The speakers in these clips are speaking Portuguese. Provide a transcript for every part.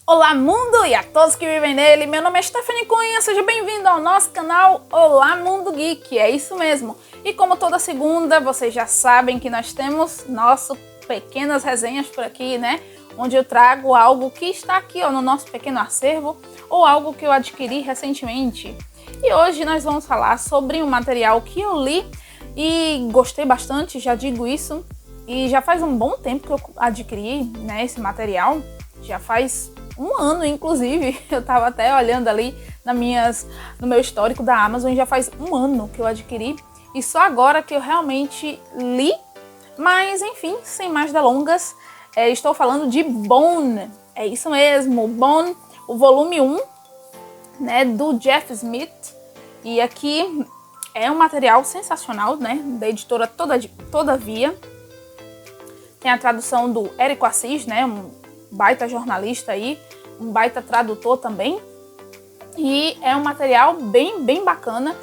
Olá mundo e a todos que vivem nele, meu nome é Stephanie Cunha, seja bem-vindo ao nosso canal Olá Mundo Geek, é isso mesmo. E como toda segunda, vocês já sabem que nós temos nossas pequenas resenhas por aqui, né? Onde eu trago algo que está aqui no nosso pequeno acervo ou algo que eu adquiri recentemente. E hoje nós vamos falar sobre um material que eu li e gostei bastante, já digo isso. E já faz um bom tempo que eu adquiri, né, esse material, já faz um ano, inclusive. Eu tava até olhando ali no meu histórico da Amazon, já faz um ano que eu adquiri. E só agora que eu realmente li. Mas, enfim, sem mais delongas, estou falando de Bone. É isso mesmo, Bone, o volume 1, né, do Jeff Smith. E aqui é um material sensacional, né, da editora Todavia. Tem a tradução do Érico Assis, né, um baita jornalista aí, um baita tradutor também. E é um material bem bacana.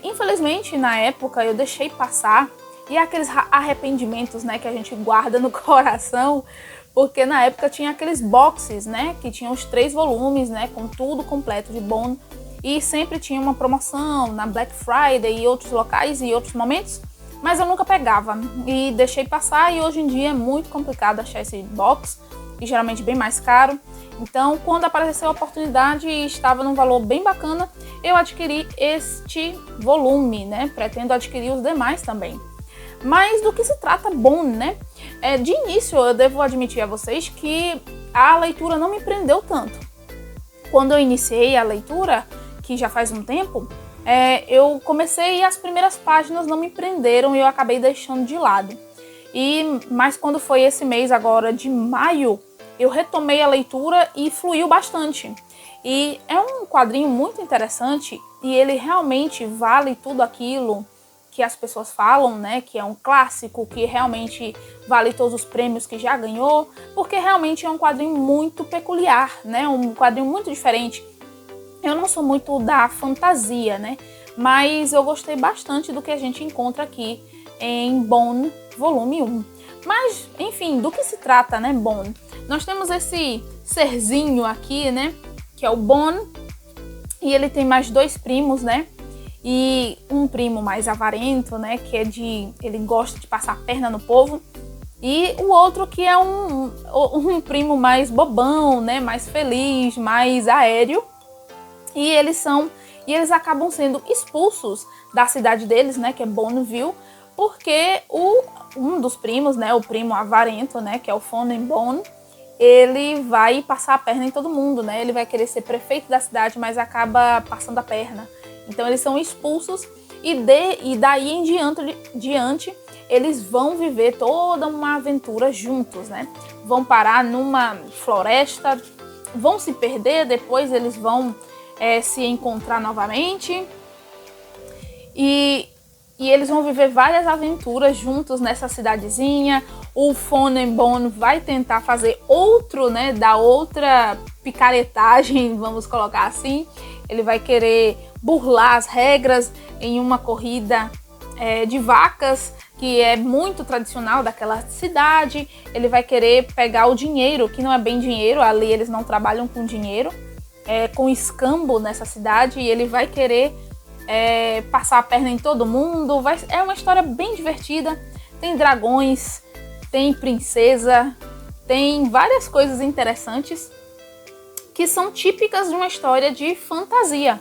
Infelizmente, na época, eu deixei passar. E aqueles arrependimentos, né, que a gente guarda no coração. Porque na época tinha aqueles boxes, né, que tinham os 3 volumes, né, com tudo completo de Bone. E sempre tinha uma promoção na Black Friday e outros locais e outros momentos. Mas eu nunca pegava e deixei passar, e hoje em dia é muito complicado achar esse box, e geralmente bem mais caro. Então, quando apareceu a oportunidade e estava num valor bem bacana, eu adquiri este volume, né? Pretendo adquirir os demais também. Mas do que se trata Bone, né? De início, eu devo admitir a vocês que a leitura não me prendeu tanto. Quando eu iniciei a leitura, que já faz um tempo, eu comecei e as primeiras páginas não me prenderam e eu acabei deixando de lado. Mas quando foi esse mês agora de maio, eu retomei a leitura e fluiu bastante. E é um quadrinho muito interessante e ele realmente vale tudo aquilo que as pessoas falam, né? Que é um clássico, que realmente vale todos os prêmios que já ganhou, porque realmente é um quadrinho muito peculiar, né? Um quadrinho muito diferente. Eu não sou muito da fantasia, né? Mas eu gostei bastante do que a gente encontra aqui em Bone, volume 1. Mas, enfim, do que se trata, né, Bone? Nós temos esse serzinho aqui, né? Que é o Bone. E ele tem mais 2 primos, né? E um primo mais avarento, né? Que ele gosta de passar a perna no povo. E o outro que é um primo mais bobão, né? Mais feliz, mais aéreo. E eles acabam sendo expulsos da cidade deles, né, que é Bonneville, porque um dos primos, né, o primo avarento, né, que é o Fonenbone, ele vai passar a perna em todo mundo, né? Ele vai querer ser prefeito da cidade, mas acaba passando a perna. Então eles são expulsos e daí em diante eles vão viver toda uma aventura juntos, né? Vão parar numa floresta, vão se perder, depois eles vão se encontrar novamente e eles vão viver várias aventuras juntos nessa cidadezinha. O Fonenbone vai tentar fazer dar outra picaretagem, vamos colocar assim. Ele vai querer burlar as regras em uma corrida de vacas, que é muito tradicional daquela cidade. Ele vai querer pegar o dinheiro, que não é bem dinheiro, ali eles não trabalham com dinheiro, com escambo nessa cidade, e ele vai querer passar a perna em todo mundo. É uma história bem divertida, tem dragões, tem princesa, tem várias coisas interessantes que são típicas de uma história de fantasia.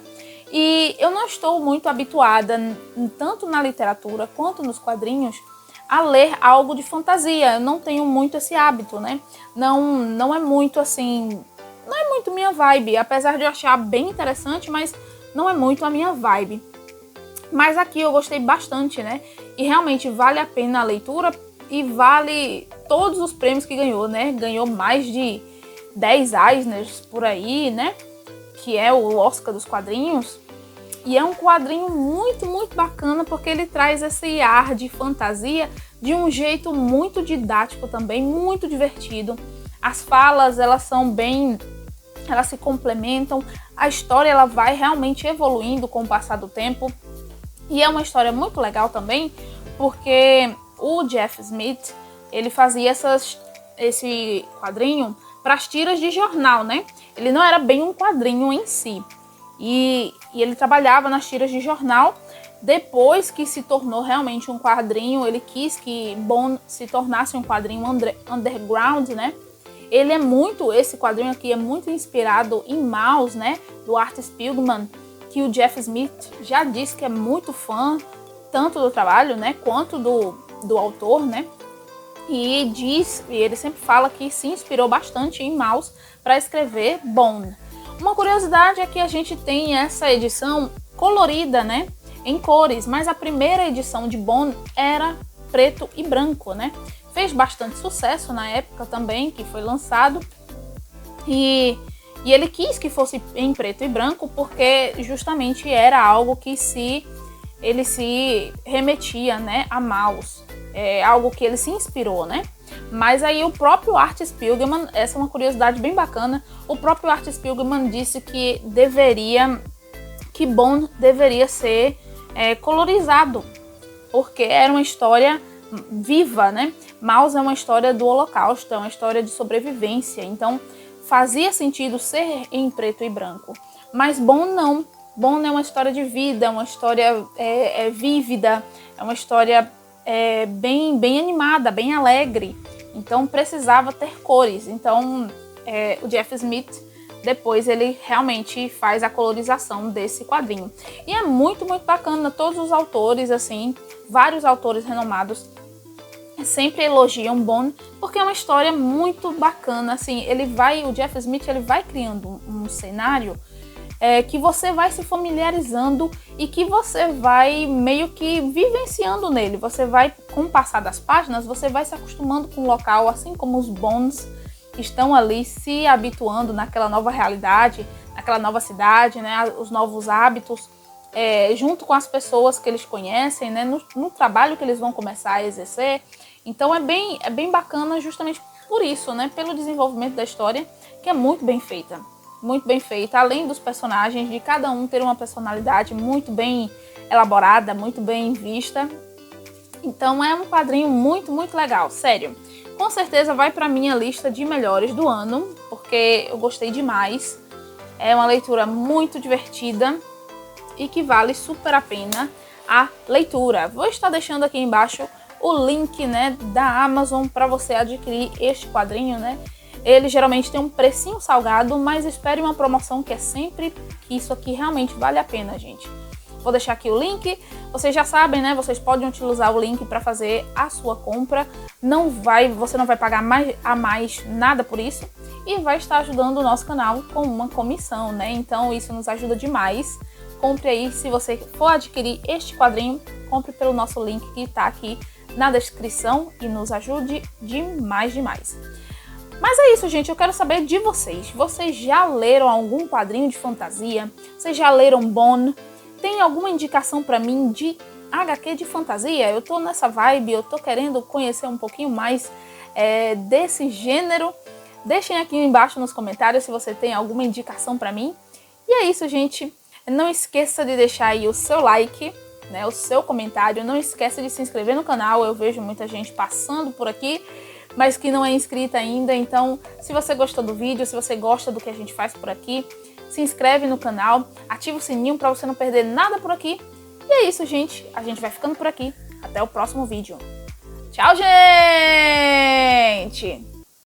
E eu não estou muito habituada, tanto na literatura quanto nos quadrinhos, a ler algo de fantasia. Eu não tenho muito esse hábito, né? Não é muito assim... Não é muito minha vibe, apesar de eu achar bem interessante, mas não é muito a minha vibe. Mas aqui eu gostei bastante, né? E realmente vale a pena a leitura e vale todos os prêmios que ganhou, né? Ganhou mais de 10 Eisners por aí, né? Que é o Oscar dos quadrinhos. E é um quadrinho muito bacana, porque ele traz esse ar de fantasia de um jeito muito didático também, muito divertido. As falas, elas se complementam, a história ela vai realmente evoluindo com o passar do tempo. E é uma história muito legal também, porque o Jeff Smith, ele fazia esse quadrinho para as tiras de jornal, né? Ele não era bem um quadrinho em si. E ele trabalhava nas tiras de jornal. Depois que se tornou realmente um quadrinho, ele quis que Bond se tornasse um quadrinho underground, né? Esse quadrinho aqui é muito inspirado em Maus, né? Do Art Spiegelman, que o Jeff Smith já disse que é muito fã, tanto do trabalho, né? Quanto do autor, né? E ele sempre fala que se inspirou bastante em Maus para escrever Bond. Uma curiosidade é que a gente tem essa edição colorida, né? Em cores, mas a primeira edição de Bond era preto e branco, né? Fez bastante sucesso na época também, que foi lançado. E ele quis que fosse em preto e branco porque justamente era algo que ele se remetia, né, a Maus. É algo que ele se inspirou, né? Mas aí o próprio Art Spiegelman, essa é uma curiosidade bem bacana, o próprio Art Spiegelman disse que Bond deveria ser colorizado, porque era uma história viva, né? Maus é uma história do Holocausto, é uma história de sobrevivência, então fazia sentido ser em preto e branco. Mas Bond não. Bond é uma história de vida, é uma história vívida, é uma história bem animada, bem alegre. Então precisava ter cores. Então o Jeff Smith depois ele realmente faz a colorização desse quadrinho. E é muito, muito bacana. Todos os autores, assim, vários autores renomados sempre elogiam Bond, porque é uma história muito bacana. Assim, o Jeff Smith ele vai criando um cenário que você vai se familiarizando e que você vai meio que vivenciando nele. Você vai, com o passar das páginas, você vai se acostumando com o local, assim como os Bonds estão ali se habituando naquela nova realidade, naquela nova cidade, né, os novos hábitos, junto com as pessoas que eles conhecem, né, no trabalho que eles vão começar a exercer. Então é bem bacana justamente por isso, né, pelo desenvolvimento da história, que é muito bem feita, além dos personagens, de cada um ter uma personalidade muito bem elaborada, muito bem vista. Então é um quadrinho muito, muito legal, sério. Com certeza vai para minha lista de melhores do ano, porque eu gostei demais. É uma leitura muito divertida e que vale super a pena a leitura. Vou estar deixando aqui embaixo o link, né, da Amazon para você adquirir este quadrinho, né? Ele geralmente tem um precinho salgado, mas espere uma promoção que é sempre que isso aqui realmente vale a pena, gente. Vou deixar aqui o link. Vocês já sabem, né? Vocês podem utilizar o link para fazer a sua compra. Você não vai pagar mais nada por isso. E vai estar ajudando o nosso canal com uma comissão, né? Então isso nos ajuda demais. Compre aí, se você for adquirir este quadrinho, compre pelo nosso link que está aqui na descrição e nos ajude demais. Mas é isso, gente. Eu quero saber de vocês. Vocês já leram algum quadrinho de fantasia? Vocês já leram Bond? Tem alguma indicação para mim de HQ de fantasia? Eu tô nessa vibe, eu tô querendo conhecer um pouquinho mais desse gênero. Deixem aqui embaixo nos comentários se você tem alguma indicação para mim. E é isso, gente. Não esqueça de deixar aí o seu like, né, o seu comentário. Não esqueça de se inscrever no canal. Eu vejo muita gente passando por aqui, mas que não é inscrita ainda. Então, se você gostou do vídeo, se você gosta do que a gente faz por aqui, se inscreve no canal, ativa o sininho para você não perder nada por aqui. E é isso, gente. A gente vai ficando por aqui. Até o próximo vídeo. Tchau, gente!